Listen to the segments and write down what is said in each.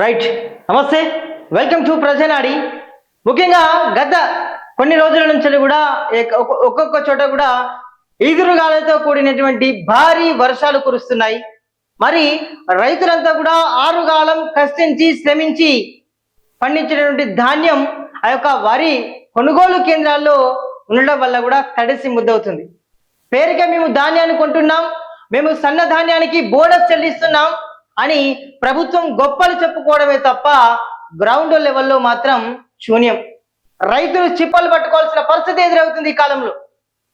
Right. నమస్తే, welcome to Prajanadi. ముఖ్యంగా గత కొన్ని రోజుల నుంచి కూడా ఒక్కొక్క చోట కూడా ఈదురుగాలతో కూడినటువంటి భారీ వర్షాలు కురుస్తున్నాయి. మరి రైతులంతా కూడా ఆరుగాలం కష్టించి శ్రమించి పండించినటువంటి ధాన్యం ఆ యొక్క వరి కొనుగోలు కేంద్రాల్లో ఉండడం వల్ల కూడా తడిసి ముద్దవుతుంది. పేరుకే మేము ధాన్యాన్ని కొంటున్నాం, మేము సన్న ధాన్యానికి బోనస్ చెల్లిస్తున్నాం అని ప్రభుత్వం గొప్పలు చెప్పుకోవడమే తప్ప గ్రౌండ్ లెవెల్లో మాత్రం శూన్యం. రైతులు చిప్పలు పట్టుకోవాల్సిన పరిస్థితి ఎదురవుతుంది ఈ కాలంలో.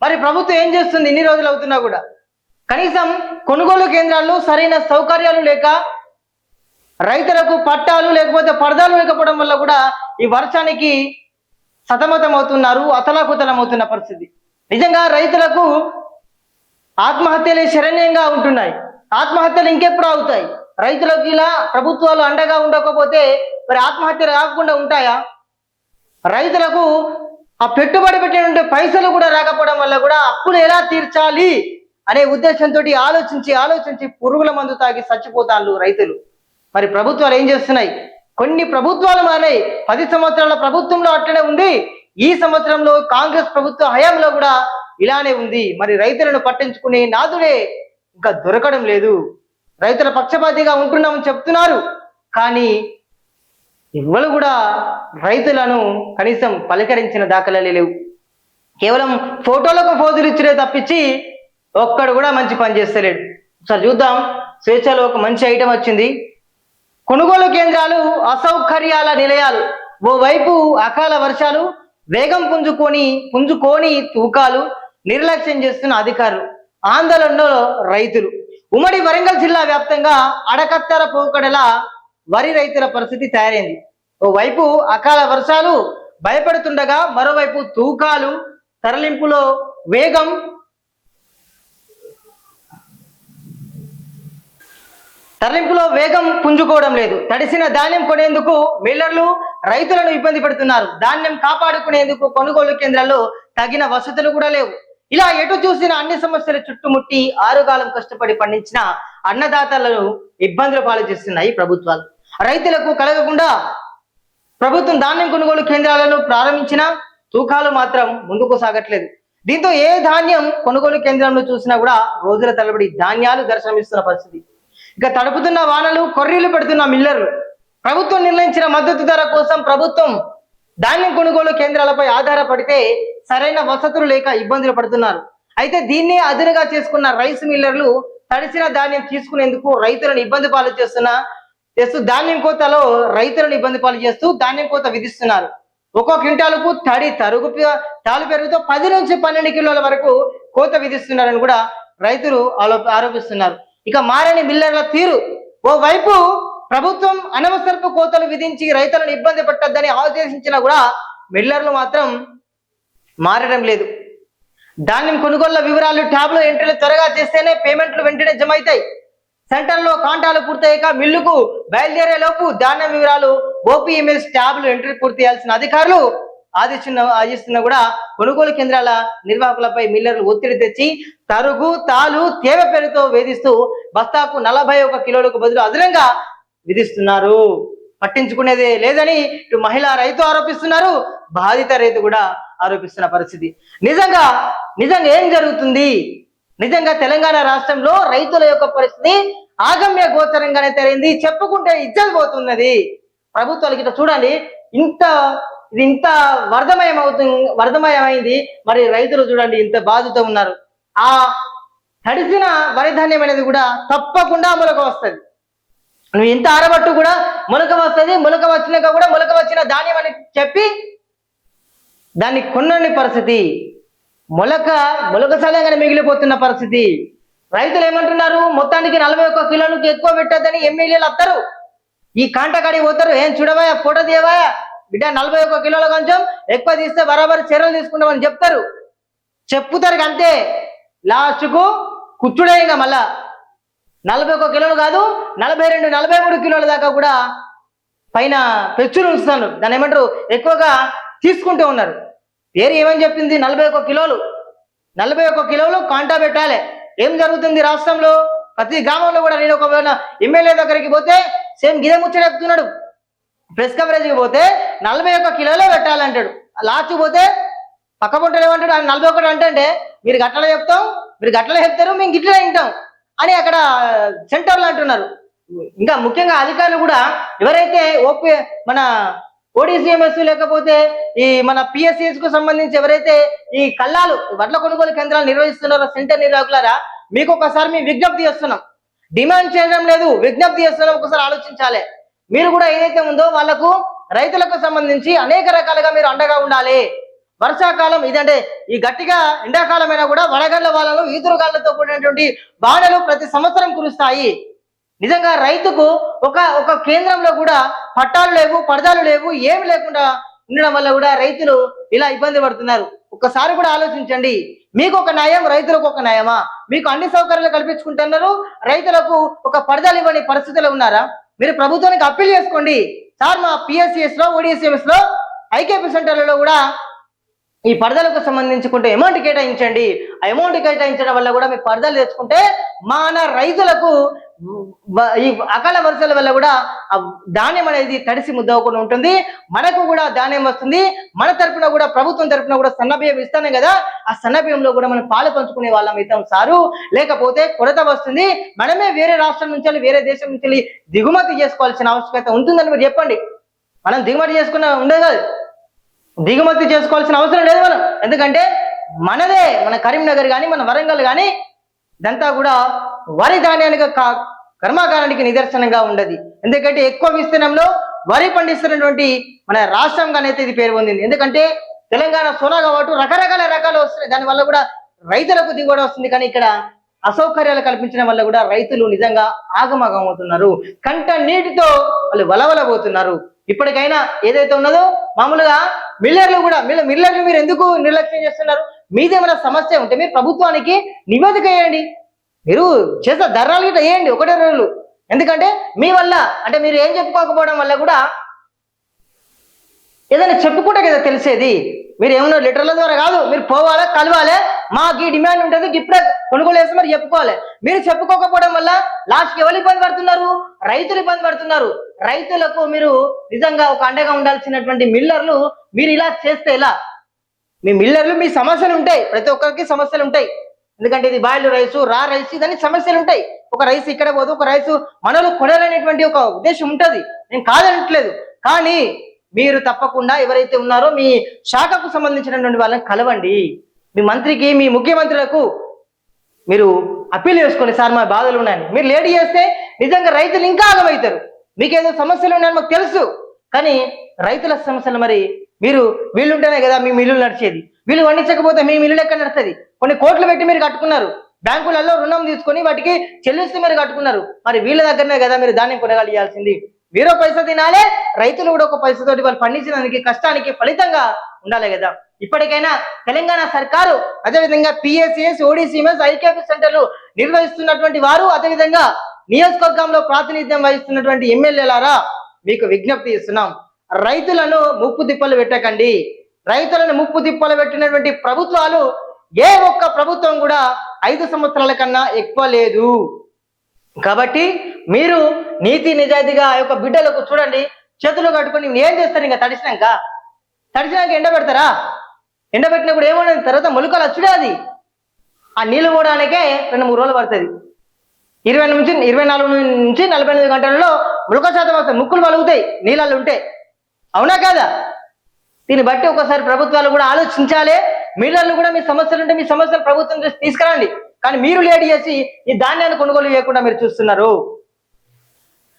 మరి ప్రభుత్వం ఏం చేస్తుంది? ఇన్ని రోజులు అవుతున్నా కూడా కనీసం కొనుగోలు కేంద్రాల్లో సరైన సౌకర్యాలు లేక, రైతులకు పట్టాలు లేకపోతే పరదాలు లేకపోవడం వల్ల కూడా ఈ వర్షానికి సతమతం అవుతున్నారు, అతలాకుతలం అవుతున్న పరిస్థితి. నిజంగా రైతులకు ఆత్మహత్యలే శరణ్యంగా ఉంటున్నాయి. ఆత్మహత్యలు ఇంకెప్పుడు అవుతాయి? రైతులకు ఇలా ప్రభుత్వాలు అండగా ఉండకపోతే మరి ఆత్మహత్యలు కాకుండా ఉంటాయా? రైతులకు ఆ పెట్టుబడి పెట్టినటువంటి పైసలు కూడా రాకపోవడం వల్ల కూడా అప్పులు ఎలా తీర్చాలి అనే ఉద్దేశంతో ఆలోచించి పురుగుల మందు తాగి చచ్చిపోతారు రైతులు. మరి ప్రభుత్వాలు ఏం చేస్తున్నాయి? కొన్ని ప్రభుత్వాలు మారాయి. 10 సంవత్సరాల ప్రభుత్వంలో అట్లనే ఉంది. ఈ సంవత్సరంలో కాంగ్రెస్ ప్రభుత్వ హయాంలో కూడా ఇలానే ఉంది. మరి రైతులను పట్టించుకునే నాదుడే ఇంకా దొరకడం లేదు. రైతుల పక్షపాతిగా ఉంటున్నామని చెప్తున్నారు, కానీ ఇవాళ కూడా రైతులను కనీసం పలకరించిన దాఖలాలే లేవు. కేవలం ఫోటోలకు ఫోజులు ఇచ్చినే తప్పించి ఒక్కడు కూడా మంచి పని చేస్తలేడు. ఒకసారి చూద్దాం. స్వేచ్ఛలో ఒక మంచి ఐటమ్ వచ్చింది. కొనుగోలు కేంద్రాలు అసౌకర్యాల నిలయాలు. ఓవైపు అకాల వర్షాలు, వేగం పుంజుకోని తూకాలు, నిర్లక్ష్యం చేస్తున్న అధికారులు, ఆందోళనలో రైతులు. ఉమ్మడి వరంగల్ జిల్లా వ్యాప్తంగా అడకత్తెర పోకడలా వరి రైతుల పరిస్థితి తయారైంది. ఓవైపు అకాల వర్షాలు భయపెడుతుండగా, మరోవైపు తూకాలు, తరలింపులో వేగం పుంజుకోవడం లేదు. తడిసిన ధాన్యం కొనేందుకు మిల్లర్లు రైతులను ఇబ్బంది పెడుతున్నారు. ధాన్యం కాపాడుకునేందుకు కొనుగోలు కేంద్రాల్లో తగిన వసతులు కూడా లేవు. ఇలా ఎటు చూసిన అన్ని సమస్యలు చుట్టుముట్టి ఆరుగాలం కష్టపడి పండించిన అన్నదాతలను ఇబ్బందులు పాలు చేస్తున్నాయి ప్రభుత్వాలు. రైతులకు కలగకుండా ప్రభుత్వం ధాన్యం కొనుగోలు కేంద్రాలను ప్రారంభించిన తూకాలు మాత్రం ముందుకు సాగట్లేదు. దీంతో ఏ ధాన్యం కొనుగోలు కేంద్రంలో చూసినా కూడా రోజుల తరబడి ధాన్యాలు దర్శనమిస్తున్న పరిస్థితి. ఇక తడుపుతున్న వానలు, కొర్రీలు పెడుతున్న మిల్లర్లు. ప్రభుత్వం నిర్ణయించిన మద్దతు ధర కోసం ప్రభుత్వం ధాన్యం కొనుగోలు కేంద్రాలపై ఆధారపడితే సరైన వసతులు లేక ఇబ్బందులు పడుతున్నారు. అయితే దీన్ని అదునుగా చేసుకున్న రైస్ మిల్లర్లు తడిసిన ధాన్యం తీసుకునేందుకు రైతులను ఇబ్బంది పాలు చేస్తూ ధాన్యం కోతలో రైతులను ఇబ్బంది పాలు చేస్తూ ధాన్యం కోత విధిస్తున్నారు. ఒక్కో క్వింటాలకు తాలు పెరుగుతో 10 నుంచి 12 కిలోల వరకు కోత విధిస్తున్నారని కూడా రైతులు ఆరోపిస్తున్నారు. ఇక మారని మిల్లర్ల తీరు. ఓవైపు ప్రభుత్వం అనవసరపు కోతలు విధించి రైతులను ఇబ్బంది పెట్టద్దని ఆదేశించినా కూడా మిల్లర్లు మాత్రం మారడం లేదు. ధాన్యం కొనుగోళ్ల వివరాలు ట్యాబ్లో ఎంట్రీలు త్వరగా చేస్తేనే పేమెంట్లు వెంటనే జమ అవుతాయి. సెంటర్లో కాంటాలు పూర్తయ్యాక మిల్లుకు బయలుదేరే లోపు ధాన్యం వివరాలు ఓపీఎంఎస్ ట్యాబ్లు ఎంట్రీ పూర్తి చేయాల్సిన అధికారులు ఆదేశిస్తున్నా కూడా కొనుగోలు కేంద్రాల నిర్వాహకులపై మిల్లర్లు ఒత్తిడి తెచ్చి తరుగు, తాలు, తేవ పేరుతో వేధిస్తూ బస్తాకు 41 కిలోలకు బదులు అదనంగా విధిస్తున్నారు. పట్టించుకునేదే లేదని ఇటు మహిళా రైతు ఆరోపిస్తున్నారు, బాధిత రైతు కూడా ఆరోపిస్తున్న పరిస్థితి. నిజంగా ఏం జరుగుతుంది? నిజంగా తెలంగాణ రాష్ట్రంలో రైతుల యొక్క పరిస్థితి ఆగమ్య గోచరంగానే తెలియంది. చెప్పుకుంటే ఇజ్జత్ పోతున్నది. ప్రభుత్వాలకి ఇట్లా చూడండి, ఇంత వర్ధమయమైంది. మరి రైతులు చూడండి ఇంత బాధతో ఉన్నారు. ఆ తడిసిన వరి ధాన్యం అనేది కూడా తప్పకుండా మొలక వస్తుంది. నువ్వు ఇంత ఆరబట్టు కూడా మొలక వస్తుంది. మొలక వచ్చినాక కూడా మొలక వచ్చిన ధాన్యం అని చెప్పి దాన్ని కొనని పరిస్థితి. మొలక సలంగానే మిగిలిపోతున్న పరిస్థితి. రైతులు ఏమంటున్నారు? మొత్తానికి 41 కిలోలకు ఎక్కువ పెట్టద్దని ఎమ్మెల్యేలు వస్తారు, ఈ కాంటకాడికి పోతారు. ఏం చూడవా, ఫోటో తీయవా బిడ్డ, 41 కిలోల కొంచెం ఎక్కువ తీస్తే బరాబరి చర్యలు తీసుకుంటామని చెప్తారు అంతే. లాస్ట్కు కుచ్చుడే. ఇంకా మళ్ళా 41 కిలోలు కాదు, 42, 43 కిలోల దాకా కూడా పైన పెచ్చులు ఉంచుతాను. దాన్ని ఏమంటారు, ఎక్కువగా తీసుకుంటూ ఉన్నారు. పేరు ఏమని చెప్పింది? 41 కిలోలు కాంటా పెట్టాలి. ఏం జరుగుతుంది రాష్ట్రంలో? ప్రతి గ్రామంలో కూడా నేను ఒకవేళ ఎమ్మెల్యే దగ్గరికి పోతే సేమ్ గిదే ముచ్చట చెప్తున్నాడు. ప్రెస్ కవరేజ్కి పోతే 41 కిలోలే పెట్టాలంటాడు. లాస్ట్ పోతే పక్క పొంటలు ఏమంటాడు, ఆయన 41 అంటే మీరు గట్ల చెప్తాం, మీరు గట్ల చెప్తారు, మేము గిట్ల తింటాం అని అక్కడ సెంటర్లు అంటున్నారు. ఇంకా ముఖ్యంగా అధికారులు కూడా ఎవరైతే మన ఓడిసిఎంఎస్ లేకపోతే ఈ మన పిఎస్సిఎస్ కు సంబంధించి ఎవరైతే ఈ కల్లాలు వడ్ల కొనుగోలు కేంద్రాలు నిర్వహిస్తున్నారో సెంటర్ నిర్వాహకులారా, మీకు ఒకసారి మేము విజ్ఞప్తి చేస్తున్నాం. డిమాండ్ చేయడం లేదు, విజ్ఞప్తి చేస్తున్నాం. ఒకసారి ఆలోచించాలి. మీరు కూడా ఏదైతే ఉందో వాళ్ళకు రైతులకు సంబంధించి అనేక రకాలుగా మీరు అండగా ఉండాలి. వర్షాకాలం ఇదంటే ఈ గట్టిగా ఎండాకాలమైనా కూడా వడగళ్ల వాళ్ళను ఈదురుగాళ్లతో కూడినటువంటి వానలు ప్రతి సంవత్సరం కురుస్తాయి. నిజంగా రైతుకు ఒక కేంద్రంలో కూడా పట్టాలు లేవు, పడదాలు లేవు, ఏమి లేకుండా ఉండడం వల్ల కూడా రైతులు ఇలా ఇబ్బంది పడుతున్నారు. ఒక్కసారి కూడా ఆలోచించండి. మీకు ఒక న్యాయం, రైతులకు ఒక న్యాయమా? మీకు అన్ని సౌకర్యాలు కల్పించుకుంటున్నారు, రైతులకు ఒక పడదాలు ఇవ్వని పరిస్థితులు ఉన్నారా? మీరు ప్రభుత్వానికి అప్పీల్ చేసుకోండి. సార్ మా పిఎస్సిఎస్ లో ఓడిసిఎంఎస్ లో ఐకేపీ సెంటర్లలో కూడా ఈ పరదలకు సంబంధించుకుంటే అమౌంట్ కేటాయించండి. ఆ అమౌంట్ కేటాయించడం వల్ల కూడా మీ పరదలు తెచ్చుకుంటే మన రైతులకు ఈ అకాల వర్షాల వల్ల కూడా ధాన్యం అనేది తడిసి ముద్దవకుండా ఉంటుంది. మనకు కూడా ధాన్యం వస్తుంది. మన తరపున కూడా ప్రభుత్వం తరపున కూడా సన్నబియ్యం ఇస్తానే కదా, ఆ సన్నబియ్యంలో కూడా మనం పాలు పంచుకునే వాళ్ళం అవుతాం సారు. లేకపోతే కొరత వస్తుంది, మనమే వేరే రాష్ట్రం నుంచి వేరే దేశం నుంచి దిగుమతి చేసుకోవాల్సిన ఆవశ్యకత ఉంటుందని మీరు చెప్పండి. మనం దిగుమతి చేసుకున్న ఉండేది కాదు, దిగుమతి చేసుకోవాల్సిన అవసరం లేదు మనం. ఎందుకంటే మనదే, మన కరీంనగర్ కానీ మన వరంగల్ కానీ ఇదంతా కూడా వరి ధాన్యానికి కర్మాగారానికి నిదర్శనంగా ఉండదు. ఎందుకంటే ఎక్కువ విస్తీర్ణంలో వరి పండిస్తున్నటువంటి మన రాష్ట్రంగానైతే ఇది పేరు పొందింది. ఎందుకంటే తెలంగాణ సోనా కాబట్టి రకరకాల రకాలు వస్తున్నాయి, దానివల్ల కూడా రైతులకు దిగుబడి వస్తుంది. కానీ ఇక్కడ అసౌకర్యాలు కల్పించడం వల్ల కూడా రైతులు నిజంగా ఆగమాగం అవుతున్నారు, కంట నీటితో వాళ్ళు వలవలబోతున్నారు. ఇప్పటికైనా ఏదైతే ఉన్నదో మామూలుగా మిల్లర్లు కూడా మిల్లర్లు మీరు ఎందుకు నిర్లక్ష్యం చేస్తున్నారు? మీదేమైనా సమస్య ఉంటే మీరు ప్రభుత్వానికి నివేదిక వేయండి. మీరు చేసే ధర్నాలు గిట్ట వేయండి 1 రోజులు. ఎందుకంటే మీ వల్ల అంటే మీరు ఏం చెప్పుకోకపోవడం వల్ల కూడా ఏదైనా చెప్పుకుంటే కదా తెలిసేది. మీరు ఏమన్నా లెటర్ల ద్వారా కాదు, మీరు పోవాలి, కలవాలి, మాకు ఈ డిమాండ్ ఉంటుంది, ఇప్పుడే కొనుగోలు చేస్తే మరి చెప్పుకోవాలి. మీరు చెప్పుకోకపోవడం వల్ల లాస్ట్కి ఎవరు ఇబ్బంది పడుతున్నారు? రైతులు ఇబ్బంది పడుతున్నారు. రైతులకు మీరు నిజంగా ఒక అండగా ఉండాల్సినటువంటి మిల్లర్లు మీరు ఇలా చేస్తే ఎలా? మీ మిల్లర్లు మీ సమస్యలు ఉంటాయి, ప్రతి ఒక్కరికి సమస్యలు ఉంటాయి. ఎందుకంటే ఇది బాయిల్డ్ రైసు, రా రైస్, ఇదన్నీ సమస్యలు ఉంటాయి. ఒక రైస్ ఇక్కడ పోదు, ఒక రైసు మనలో కొనాలనేటువంటి ఒక ఉద్దేశం ఉంటుంది, నేను కాదనట్లేదు. కానీ మీరు తప్పకుండా ఎవరైతే ఉన్నారో మీ శాఖకు సంబంధించినటువంటి వాళ్ళని కలవండి. మీ మంత్రికి, మీ ముఖ్యమంత్రులకు మీరు అప్పీల్ చేసుకోండి, సార్ మా బాధలు ఉన్నాయని. మీరు లేట్ చేస్తే నిజంగా రైతులు ఇంకా ఆగమవుతారు. మీకేదో సమస్యలు ఉన్నాయని మాకు తెలుసు, కానీ రైతుల సమస్యలు మరి మీరు వీళ్ళుంటేనే కదా మీ మిల్లులు నడిచేది. వీళ్ళు వండించకపోతే మీ మిల్లులు ఎక్కడ నడుస్తుంది? కొన్ని కోట్లు పెట్టి మీరు కట్టుకున్నారు, బ్యాంకులలో రుణం తీసుకొని వాటికి చెల్లిస్తూ మీరు కట్టుకున్నారు. మరి వీళ్ళ దగ్గరనే కదా మీరు ధాన్యం కొనగలిగాల్సింది. మీరు పైసా తినాలే, రైతులు కూడా ఒక పైసతోటి వాళ్ళు పండించడానికి కష్టానికి ఫలితంగా ఉండాలి కదా. ఇప్పటికైనా తెలంగాణ సర్కారు, అదేవిధంగా పిఎస్సిఎస్, ఓడిసిఎంఎస్, ఐకేపీ సెంటర్లు నిర్వహిస్తున్నటువంటి వారు, అదేవిధంగా నియోజకవర్గంలో ప్రాతినిధ్యం వహిస్తున్నటువంటి ఎమ్మెల్యేలారా మీకు విజ్ఞప్తి ఇస్తున్నాం. రైతులను ముప్పు తిప్పలు పెట్టకండి. రైతులను ముప్పు తిప్పలు పెట్టినటువంటి ప్రభుత్వాలు ఏ ఒక్క ప్రభుత్వం కూడా 5 సంవత్సరాల కన్నా ఎక్కువ లేదు. కాబట్టి మీరు నీతి నిజాయితీగా ఆ యొక్క బిడ్డలకు చూడండి, చేతులు కట్టుకొని ఏం చేస్తారు? ఇంకా తడిసినాక ఎండబెడతారా? ఎండబెట్టినప్పుడు ఏమన్నది? తర్వాత మొలకలు వచ్చుడే, అది ఆ నీళ్ళు పోవడానికే 2-3 రోజులు పడుతుంది. 24 నుంచి 48 గంటలలో మొలక శాతం వస్తాయి, ముక్కులు పలుగుతాయి నీళ్ళల్లో ఉంటే. అవునా కాదా? దీన్ని బట్టి ఒకసారి ప్రభుత్వాలు కూడా ఆలోచించాలి. మిల్లర్లు కూడా మీ సమస్యలు ఉంటే మీ సమస్యలు ప్రభుత్వం తీసుకురండి. కానీ మీరు లేట్ చేసి ఈ ధాన్యాన్ని కొనుగోలు చేయకుండా మీరు చూస్తున్నారు.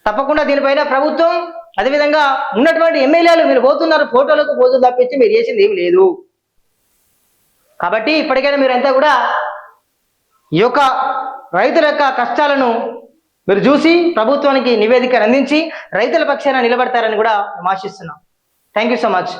తప్పకుండా దీనిపైన ప్రభుత్వం, అదేవిధంగా ఉన్నటువంటి ఎమ్మెల్యేలు మీరు పోతున్నారు, ఫోటోలకు పోతులు తప్పించి మీరు చేసింది ఏమి లేదు. కాబట్టి ఇప్పటికైనా మీరంతా కూడా ఈ యొక్క రైతుల యొక్క కష్టాలను మీరు చూసి ప్రభుత్వానికి నివేదిక అందించి రైతుల పక్షాన నిలబడతారని కూడా మేము ఆశిస్తున్నాం. Thank you so much.